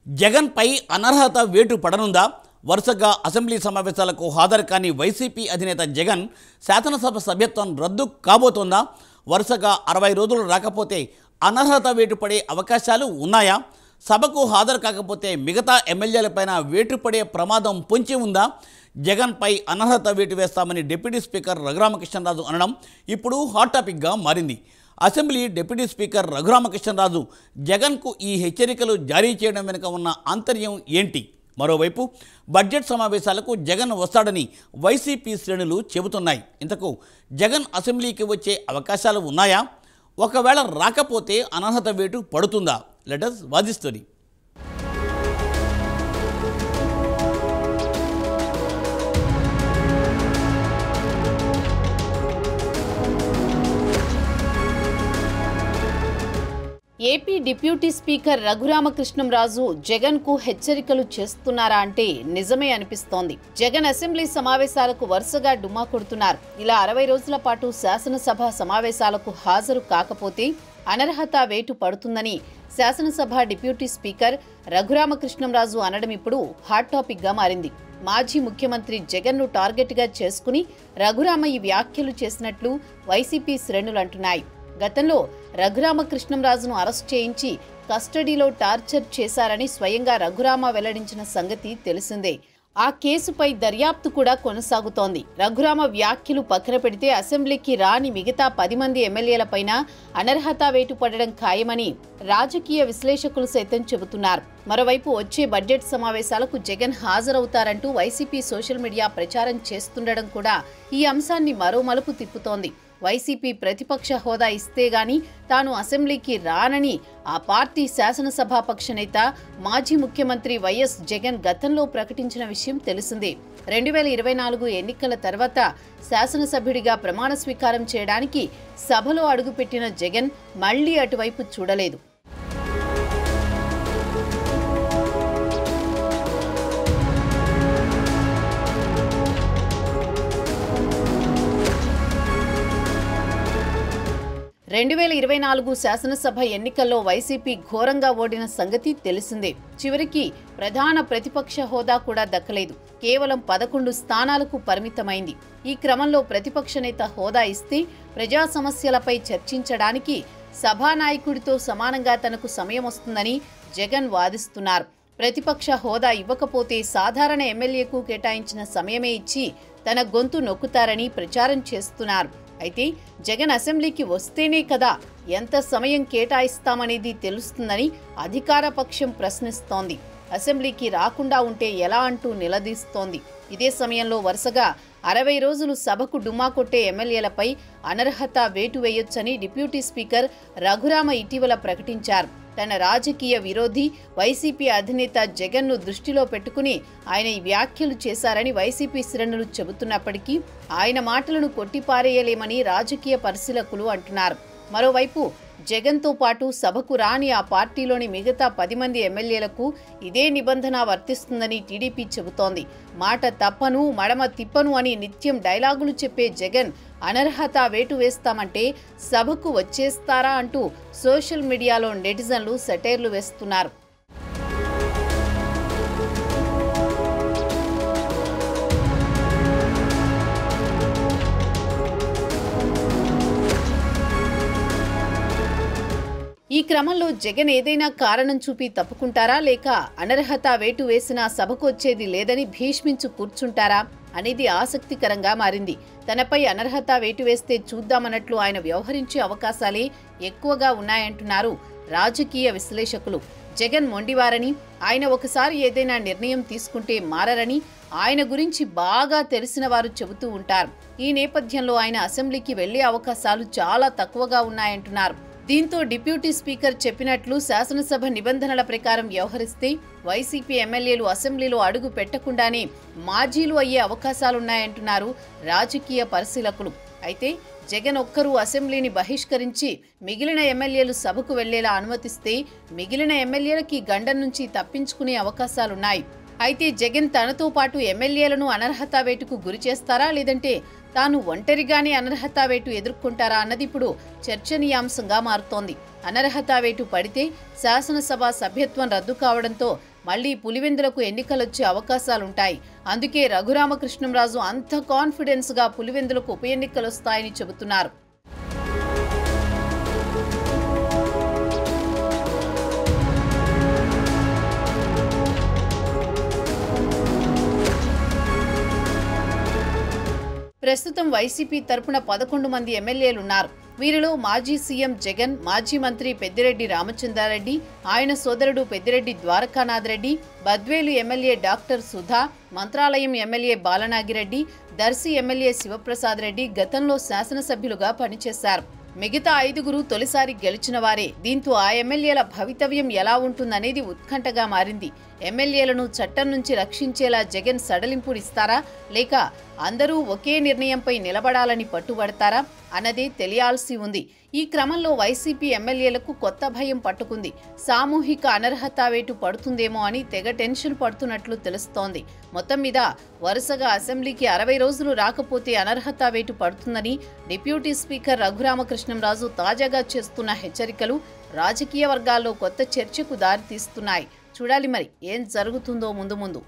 జగన్పై అనర్హత వేటు పడనుందా? వరుసగా అసెంబ్లీ సమావేశాలకు హాజరు కాని వైసీపీ అధినేత జగన్ శాసనసభ సభ్యత్వం రద్దు కాబోతోందా? వరుసగా 60 రోజులు రాకపోతే అనర్హత వేటు పడే అవకాశాలు ఉన్నాయా? సభకు హాజరు కాకపోతే మిగతా ఎమ్మెల్యేలపైన వేటు పడే ప్రమాదం పొంచి ఉందా? జగన్పై అనర్హత వేటు వేస్తామని డిప్యూటీ స్పీకర్ రఘురామకృష్ణరాజు అనడం ఇప్పుడు హాట్ టాపిక్గా మారింది. అసెంబ్లీ డిప్యూటీ స్పీకర్ రఘురామకృష్ణరాజు జగన్కు ఈ హెచ్చరికలు జారీ చేయడం వెనుక ఉన్న ఆంతర్యం ఏంటి? మరోవైపు బడ్జెట్ సమావేశాలకు జగన్ వస్తాడని వైసీపీ శ్రేణులు చెబుతున్నాయి. ఇంతకు జగన్ అసెంబ్లీకి వచ్చే అవకాశాలు ఉన్నాయా? ఒకవేళ రాకపోతే అనర్హత వేటు పడుతుందా? Let us watch the story. AP deputy speaker Raghurama Krishnam Raju Jagan కు హెచ్చరికలు చేస్తున్నారా అంటే నిజమే అనిపిస్తోంది. జగన్ అసెంబ్లీ సమావేశాలకు వరుసగా డుమ్మా కొడుతున్నారు. ఇలా 60 రోజుల పాటు శాసనసభ సమావేశాలకు హాజరు కాకపోతే అనర్హత వేటు పడుతుందని శాసనసభ డిప్యూటీ స్పీకర్ రఘురామకృష్ణంరాజు అనడం ఇప్పుడు హాట్ టాపిక్ గా మారింది. మాజీ ముఖ్యమంత్రి జగన్ ను టార్గెట్ గా చేసుకుని రఘురామ ఈ వ్యాఖ్యలు చేసినట్లు వైసీపీ శ్రేణులు అంటున్నాయి. గతంలో రఘురామకృష్ణంరాజును అరెస్ట్ చేయించి కస్టడీలో టార్చర్ చేశారని స్వయంగా రఘురామ వెల్లడించిన సంగతి తెలిసిందే. ఆ కేసుపై దర్యాప్తు కూడా కొనసాగుతోంది. రఘురామ వ్యాఖ్యలు పక్కన పెడితే అసెంబ్లీకి రాని మిగతా 10 మంది ఎమ్మెల్యేలపైన అనర్హత వేటు పడడం ఖాయమని రాజకీయ విశ్లేషకులు సైతం చెబుతున్నారు. మరోవైపు వచ్చే బడ్జెట్ సమావేశాలకు జగన్ హాజరవుతారంటూ వైసీపీ సోషల్ మీడియా ప్రచారం చేస్తుండడం కూడా ఈ అంశాన్ని మరో మలుపు తిప్పుతోంది. వైసీపీ ప్రతిపక్ష హోదా ఇస్తే గాని తాను అసెంబ్లీకి రానని ఆ పార్టీ శాసనసభాపక్ష నేత మాజీ ముఖ్యమంత్రి వైఎస్ జగన్ గతంలో ప్రకటించిన విషయం తెలిసిందే. 2024 ఎన్నికల తర్వాత శాసనసభ్యుడిగా ప్రమాణ స్వీకారం చేయడానికి సభలో అడుగుపెట్టిన జగన్ మళ్లీ అటువైపు చూడలేదు. రెండు 2024 శాసనసభ ఎన్నికల్లో వైసీపీ ఘోరంగా ఓడిన సంగతి తెలిసిందే. చివరికి ప్రధాన ప్రతిపక్ష హోదా కూడా దక్కలేదు. కేవలం 11 స్థానాలకు పరిమితమైంది. ఈ క్రమంలో ప్రతిపక్ష నేత హోదా ఇస్తే ప్రజా సమస్యలపై చర్చించడానికి సభానాయకుడితో సమానంగా తనకు సమయం వస్తుందని జగన్ వాదిస్తున్నారు. ప్రతిపక్ష హోదా ఇవ్వకపోతే సాధారణ ఎమ్మెల్యేకు కేటాయించిన సమయమే ఇచ్చి తన గొంతు నొక్కుతారని ప్రచారం చేస్తున్నారు. అయితే జగన్ అసెంబ్లీకి వస్తేనే కదా ఎంత సమయం కేటాయిస్తామనేది తెలుస్తుందని అధికార పక్షం ప్రశ్నిస్తోంది. అసెంబ్లీకి రాకుండా ఉంటే ఎలా అంటూ నిలదీస్తోంది. ఇదే సమయంలో వరుసగా 60 రోజులు సభకు డుమ్మా కొట్టే ఎమ్మెల్యేలపై అనర్హత వేటు వేయొచ్చని డిప్యూటీ స్పీకర్ రఘురామ ఇటీవల ప్రకటించారు. తన రాజకీయ విరోధి వైసీపీ అధినేత జగన్ ను దృష్టిలో పెట్టుకుని ఆయన ఈ వ్యాఖ్యలు చేశారని వైసీపీ శ్రేణులు చెబుతున్నప్పటికీ ఆయన మాటలను కొట్టిపారేయలేమని రాజకీయ పరిశీలకులు అంటున్నారు. మరోవైపు జగన్తో పాటు సభకు రాని ఆ పార్టీలోని మిగతా 10 మంది ఎమ్మెల్యేలకు ఇదే నిబంధన వర్తిస్తుందని టీడీపీ చెబుతోంది. మాట తప్పను మడమ తిప్పను అని నిత్యం డైలాగులు చెప్పే జగన్ అనర్హత వేటు వేస్తామంటే సభకు వచ్చేస్తారా అంటూ సోషల్ మీడియాలో నెటిజన్లు సెటైర్లు వేస్తున్నారు. ఈ క్రమంలో జగన్ ఏదైనా కారణం చూపి తప్పుకుంటారా, లేక అనర్హత వేటు వేసినా సభకు వచ్చేది లేదని భీష్మించు కూర్చుంటారా అనేది ఆసక్తికరంగా మారింది. తనపై అనర్హత వేటు వేస్తే చూద్దామన్నట్లు ఆయన వ్యవహరించే అవకాశాలే ఎక్కువగా ఉన్నాయంటున్నారు రాజకీయ విశ్లేషకులు. జగన్ మొండివారని, ఆయన ఒకసారి ఏదైనా నిర్ణయం తీసుకుంటే మారరని ఆయన గురించి బాగా తెలిసిన వారు చెబుతూ ఉంటారు. ఈ నేపథ్యంలో ఆయన అసెంబ్లీకి వెళ్లే అవకాశాలు చాలా తక్కువగా ఉన్నాయంటున్నారు. దీంతో డిప్యూటీ స్పీకర్ చెప్పినట్లు శాసనసభ నిబంధనల ప్రకారం వ్యవహరిస్తే వైసీపీ ఎమ్మెల్యేలు అసెంబ్లీలో అడుగు పెట్టకుండానే మాజీలు అయ్యే అవకాశాలున్నాయంటున్నారు రాజకీయ పరిశీలకులు. అయితే జగన్ ఒక్కరూ అసెంబ్లీని బహిష్కరించి మిగిలిన ఎమ్మెల్యేలు సభకు వెళ్లేలా అనుమతిస్తే మిగిలిన ఎమ్మెల్యేలకి గండం నుంచి తప్పించుకునే అవకాశాలున్నాయి. అయితే జగన్ తనతో పాటు ఎమ్మెల్యేలను అనర్హత వేటుకు గురి చేస్తారా, లేదంటే తాను ఒంటరిగానే అనర్హత వేటు ఎదుర్కొంటారా అన్నది ఇప్పుడు చర్చనీయాంశంగా మారుతోంది. అనర్హత వేటు పడితే శాసనసభ సభ్యత్వం రద్దు కావడంతో మళ్లీ పులివెందులకు ఎన్నికలొచ్చే అవకాశాలుంటాయి. అందుకే రఘురామకృష్ణంరాజు అంత కాన్ఫిడెన్స్గా పులివెందులకు ఉప ఎన్నికలొస్తాయని చెబుతున్నారు. ప్రస్తుతం వైసీపీ తరపున 11 మంది ఎమ్మెల్యేలున్నారు. వీరిలో మాజీ సీఎం జగన్, మాజీ మంత్రి పెద్దిరెడ్డి రామచంద్రారెడ్డి, ఆయన సోదరుడు Peddireddy Dwarakanath Reddy, Badvel MLA doctor Sudha, Mantralayam MLA Balanagireddy, Darsi MLA Sivaprasad Reddy గతంలో శాసనసభ్యులుగా పనిచేశారు. మిగతా 5గురు తొలిసారి గెలిచిన వారే. దీంతో ఆ ఎమ్మెల్యేల భవితవ్యం ఎలా ఉంటుందనేది ఉత్కంఠగా మారింది. ఎమ్మెల్యేలను చట్టం నుంచి రక్షించేలా జగన్ సడలింపునిస్తారా, లేక అందరూ ఒకే నిర్ణయంపై నిలబడాలని పట్టుబడతారా అన్నదే తెలియాల్సి ఉంది. ఈ క్రమంలో వైసీపీ ఎమ్మెల్యేలకు కొత్త భయం పట్టుకుంది. సామూహిక అనర్హత వేటు పడుతుందేమో అని తెగ టెన్షన్ పడుతున్నట్లు తెలుస్తోంది. మొత్తం మీద వరుసగా అసెంబ్లీకి 60 రోజులు రాకపోతే అనర్హత వేటు పడుతుందని డిప్యూటీ స్పీకర్ రఘురామకృష్ణంరాజు తాజాగా చేస్తున్న హెచ్చరికలు రాజకీయ వర్గాల్లో కొత్త చర్చకు దారితీస్తున్నాయి. చూడాలి మరి ఏం జరుగుతుందో ముందు ముందు.